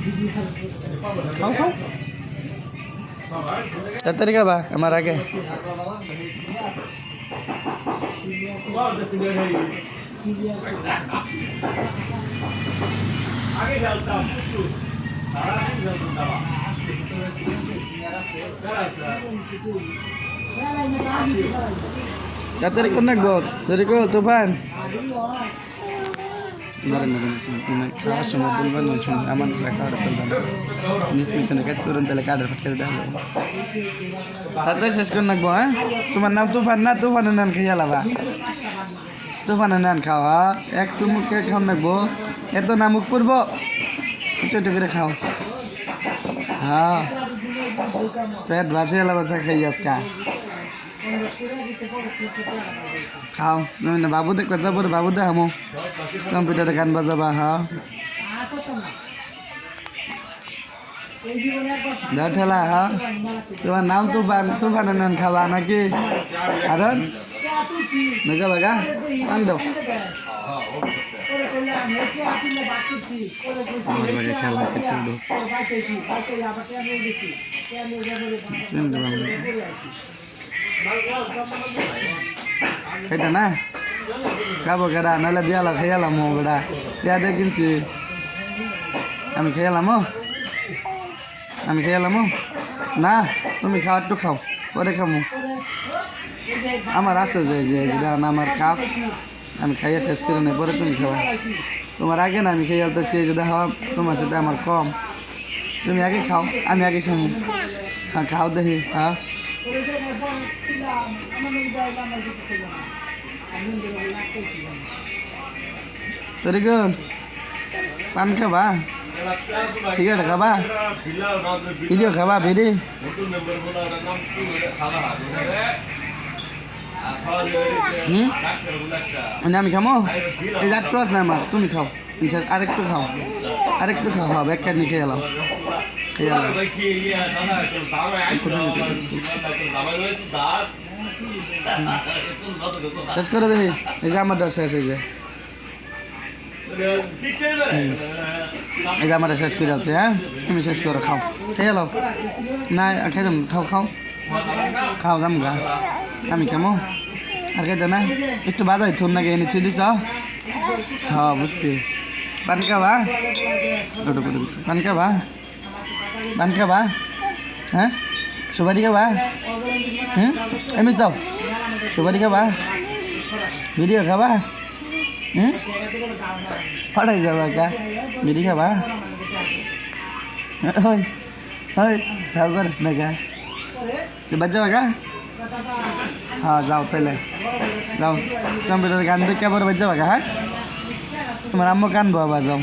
খাও খাও তাড়াতাড়ি খাবা আমার আগে তাড়াতাড়ি কোন রাখবো যদি কো তুফান খাওয়ার সময় তুলবেন আমার কার্ড তুলবেন নিশ্চিত কাজ করুন তাহলে কার্ডের ফাটকে দেওয়া যাবে তাড়াতাড়ি শেষ করে রাখবো হ্যাঁ তোমার নাম তুফান না তুফানের নান খাইয়া লাবা তুফানের নান খাওয়া এক চুমুকে খাও রাখবো এত নামুক পড়বো একটু একটু করে খাও হ্যাঁ পেট ভাসিয়ে লাবা খাই আজকা খাও তুমি না বাবু দেখবে যাবো বাবু দে আমো কম্পিউটারে গান বাজাবা হ্যাঁ দাও ঠেলা হ্যাঁ তোমার নাম তুফান তুফানের নান খাবা নাকি আর যাবা গা আন দাও খেলা খাইটা না খাবো কেডা নাহলে দিয়ালা খাইয়ালাম বেড়া টিয়া দিয়ে কিনছি আমি খাইয়ালাম না তুমি খাও একটু খাও পরে খামো আমার আছে যে আমার কাপ আমি খাইয়া শেষ করে নেই পরে তুমি খাও তোমার আগে না আমি খাইয়ালতেছি এই যে দেখো তোমার সাথে আমার কম তুমি আগে খাও আমি আগে খাবো হ্যাঁ খাও দেখি হ্যাঁ তোরে কোন পান খাবা সিগারেট খাবা ভিডিও খাবা ভিডি আমি খামো এই যাত্র আছে আমার তুমি খাও আরেকটু খাও হবে এক কাজ খেয়ে এলাম শেষ করে দেখি এই যে আমার শেষ হয়েছে এই যে আমার শেষ করে আছে হ্যাঁ তুমি শেষ করো খাও খেয়ে এলাম না খেয়ে যাম খাও যাম গা আমি কেমন আর খেতে না একটু বাজাই থুন নাকি এনে ছুঁ দিছ হ্যাঁ বুঝছি পান খাবা পান খাবা হ্যাঁ সুপারি খাবা এমনি চাও সুপারি খাবা ভিডিও খাবা ফাটাই যাবা কা ভিডি খাবা খাও করিস না কা বাদ যাবা কা হ্যাঁ যাও তাহলে যাও কম্পিউটার গান দেখে আবার বাদ যাবা কা হ্যাঁ তোমার আম্মু কানবো আবার যাও